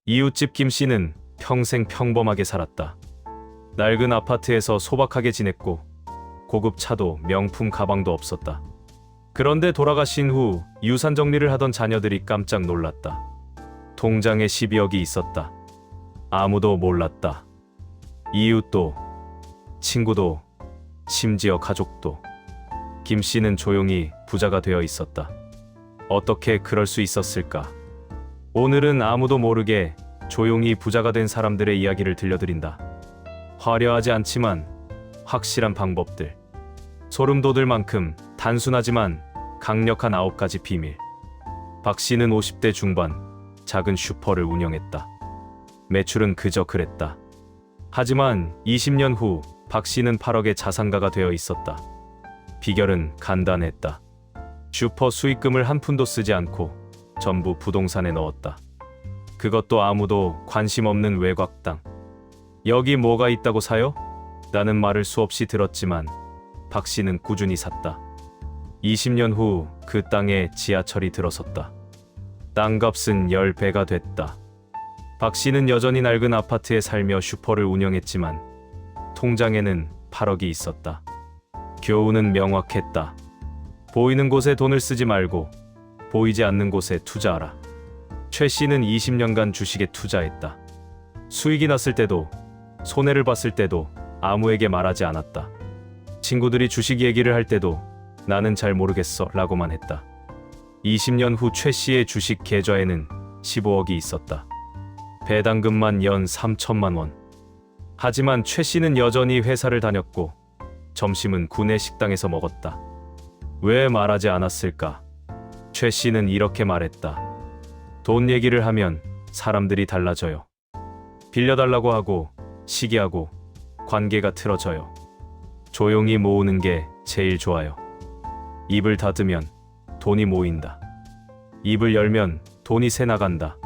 이웃집 김 씨는 평생 평범하게 살았다. 낡은 아파트에서 소박하게 지냈고 고급 차도 명품 가방도 없었다. 그런데 돌아가신 후 유산 정리를 하던 자녀들이 깜짝 놀랐다. 통장에 12억이 있었다. 아무도 몰랐다. 이웃도, 친구도, 심지어 가족도. 김 씨는 조용히 부자가 되어 있었다. 어떻게 그럴 수 있었을까? 오늘은 아무도 모르게 조용히 부자가 된 사람들의 이야기를 들려드린다. 화려하지 않지만 확실한 방법들. 소름 돋을 만큼 단순하지만 강력한 9가지 비밀. 박 씨는 50대 중반 작은 슈퍼를 운영했다. 매출은 그저 그랬다. 하지만 20년 후 박 씨는 8억의 자산가가 되어 있었다. 비결은 간단했다. 슈퍼 수익금을 한 푼도 쓰지 않고 전부 부동산에 넣었다. 그것도 아무도 관심 없는 외곽 땅. 여기 뭐가 있다고 사요? 라는 말을 수없이 들었지만 박 씨는 꾸준히 샀다. 20년 후 그 땅에 지하철이 들어섰다. 땅값은 10배가 됐다. 박 씨는 여전히 낡은 아파트에 살며 슈퍼를 운영했지만 통장에는 8억이 있었다. 교훈은 명확했다. 보이는 곳에 돈을 쓰지 말고 보이지 않는 곳에 투자하라. 최 씨는 20년간 주식에 투자했다. 수익이 났을 때도 손해를 봤을 때도 아무에게 말하지 않았다. 친구들이 주식 얘기를 할 때도 나는 잘 모르겠어 라고만 했다. 20년 후 최 씨의 주식 계좌에는 15억이 있었다. 배당금만 연 3천만 원. 하지만 최 씨는 여전히 회사를 다녔고 점심은 구내 식당에서 먹었다. 왜 말하지 않았을까? 최 씨는 이렇게 말했다. 돈 얘기를 하면 사람들이 달라져요. 빌려달라고 하고 시기하고 관계가 틀어져요. 조용히 모으는 게 제일 좋아요. 입을 닫으면 돈이 모인다. 입을 열면 돈이 새 나간다.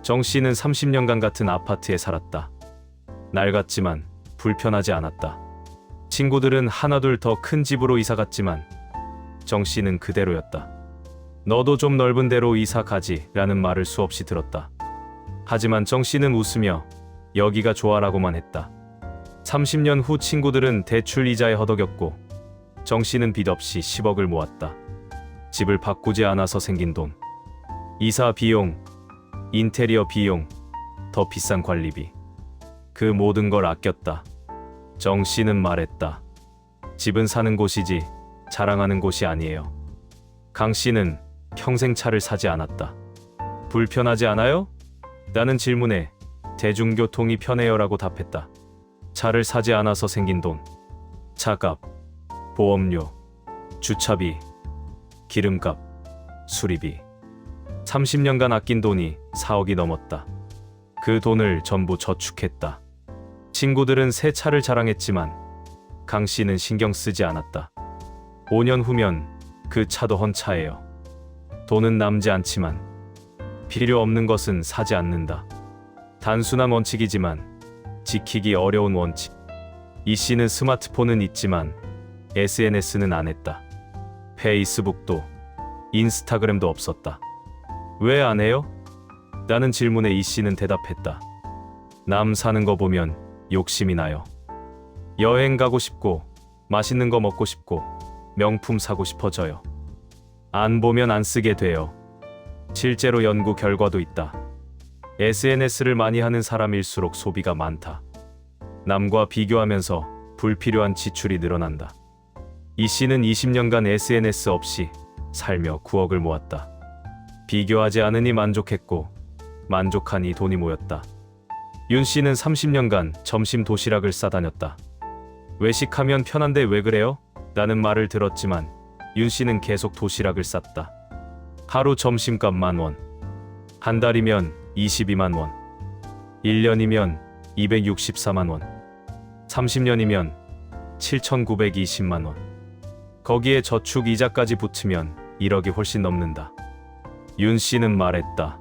정 씨는 30년간 같은 아파트에 살았다. 낡았지만 불편하지 않았다. 친구들은 하나둘 더 큰 집으로 이사 갔지만 정 씨는 그대로였다. 너도 좀 넓은 데로 이사 가지 라는 말을 수없이 들었다. 하지만 정 씨는 웃으며 여기가 좋아라고만 했다. 30년 후 친구들은 대출 이자에 허덕였고 정 씨는 빚 없이 10억을 모았다. 집을 바꾸지 않아서 생긴 돈. 이사 비용, 인테리어 비용, 더 비싼 관리비. 그 모든 걸 아꼈다. 정 씨는 말했다. 집은 사는 곳이지 자랑하는 곳이 아니에요. 강 씨는 평생 차를 사지 않았다. 불편하지 않아요? 라는 질문에 대중교통이 편해요라고 답했다. 차를 사지 않아서 생긴 돈. 차값, 보험료, 주차비, 기름값, 수리비. 30년간 아낀 돈이 4억이 넘었다. 그 돈을 전부 저축했다. 친구들은 새 차를 자랑했지만 강 씨는 신경 쓰지 않았다. 5년 후면 그 차도 헌차예요. 돈은 남지 않지만 필요 없는 것은 사지 않는다. 단순한 원칙이지만 지키기 어려운 원칙. 이 씨는 스마트폰은 있지만 SNS는 안 했다. 페이스북도 인스타그램도 없었다. 왜 안 해요? 라는 질문에 이 씨는 대답했다. 남 사는 거 보면 욕심이 나요. 여행 가고 싶고 맛있는 거 먹고 싶고 명품 사고 싶어져요. 안 보면 안 쓰게 돼요. 실제로 연구 결과도 있다. SNS를 많이 하는 사람일수록 소비가 많다. 남과 비교하면서 불필요한 지출이 늘어난다. 이 씨는 20년간 SNS 없이 살며 9억을 모았다. 비교하지 않으니 만족했고 만족하니 돈이 모였다. 윤 씨는 30년간 점심 도시락을 싸다녔다. 외식하면 편한데 왜 그래요? 라는 말을 들었지만 윤 씨는 계속 도시락을 쌌다. 하루 점심값 10,000원. 한 달이면 22만 원. 1년이면 264만 원. 30년이면 7,920만 원. 거기에 저축 이자까지 붙으면 1억이 훨씬 넘는다. 윤 씨는 말했다.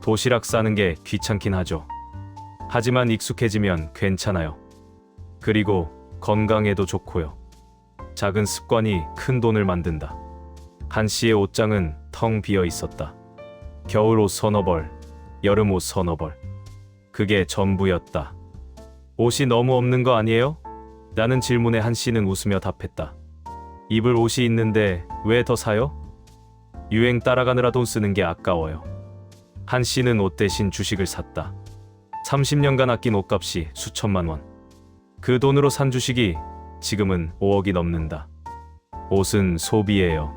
도시락 싸는 게 귀찮긴 하죠. 하지만 익숙해지면 괜찮아요. 그리고 건강에도 좋고요. 작은 습관이 큰 돈을 만든다. 한 씨의 옷장은 텅 비어 있었다. 겨울 옷 서너 벌, 여름 옷 서너 벌. 그게 전부였다. 옷이 너무 없는 거 아니에요? 라는 질문에 한 씨는 웃으며 답했다. 입을 옷이 있는데 왜 더 사요? 유행 따라가느라 돈 쓰는 게 아까워요. 한 씨는 옷 대신 주식을 샀다. 30년간 아낀 옷값이 수천만 원. 그 돈으로 산 주식이 지금은 5억이 넘는다. 옷은 소비예요.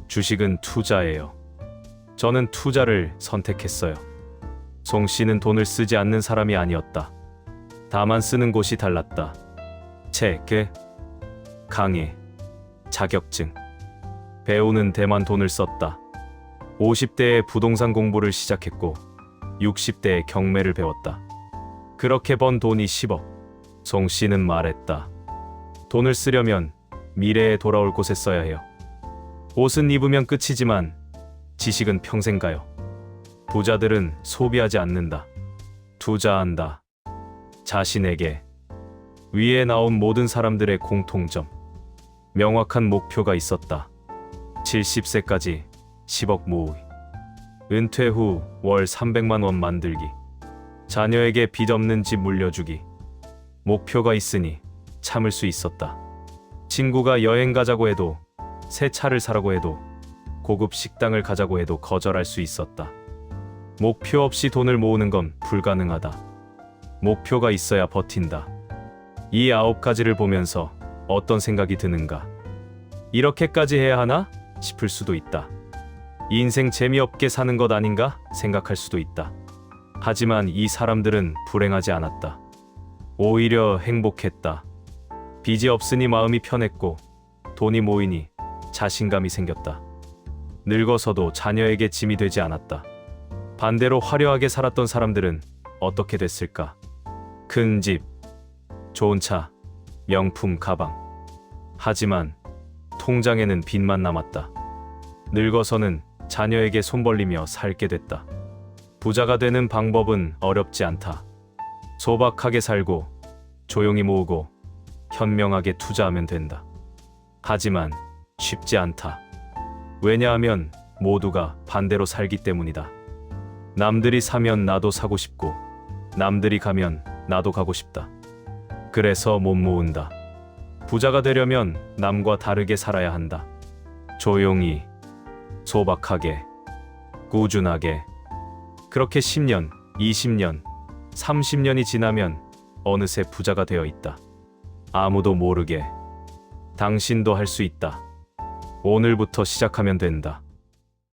주식은 투자예요. 저는 투자를 선택했어요. 송 씨는 돈을 쓰지 않는 사람이 아니었다. 다만 쓰는 곳이 달랐다. 책, 강의, 자격증. 배우는 데만 돈을 썼다. 50대에 부동산 공부를 시작했고 60대에 경매를 배웠다. 그렇게 번 돈이 10억. 송 씨는 말했다. 돈을 쓰려면 미래에 돌아올 곳에 써야 해요. 옷은 입으면 끝이지만 지식은 평생 가요. 부자들은 소비하지 않는다. 투자한다. 자신에게. 위에 나온 모든 사람들의 공통점. 명확한 목표가 있었다. 70세까지 10억 모으기. 은퇴 후 월 300만 원 만들기. 자녀에게 빚 없는 집 물려주기. 목표가 있으니 참을 수 있었다. 친구가 여행 가자고 해도, 새 차를 사라고 해도, 고급 식당을 가자고 해도 거절할 수 있었다. 목표 없이 돈을 모으는 건 불가능하다. 목표가 있어야 버틴다. 이 9가지를 보면서 어떤 생각이 드는가? 이렇게까지 해야 하나? 싶을 수도 있다. 인생 재미없게 사는 것 아닌가? 생각할 수도 있다. 하지만 이 사람들은 불행하지 않았다. 오히려 행복했다. 빚이 없으니 마음이 편했고, 돈이 모이니 자신감이 생겼다. 늙어서도 자녀에게 짐이 되지 않았다. 반대로 화려하게 살았던 사람들은 어떻게 됐을까? 큰 집, 좋은 차, 명품 가방. 하지만 통장에는 빚만 남았다. 늙어서는 자녀에게 손 벌리며 살게 됐다. 부자가 되는 방법은 어렵지 않다. 소박하게 살고, 조용히 모으고, 현명하게 투자하면 된다. 하지만 쉽지 않다. 왜냐하면 모두가 반대로 살기 때문이다. 남들이 사면 나도 사고 싶고, 남들이 가면 나도 가고 싶다. 그래서 못 모은다. 부자가 되려면 남과 다르게 살아야 한다. 조용히, 소박하게, 꾸준하게. 그렇게 10년, 20년, 30년이 지나면 어느새 부자가 되어 있다. 아무도 모르게. 당신도 할 수 있다. 오늘부터 시작하면 된다.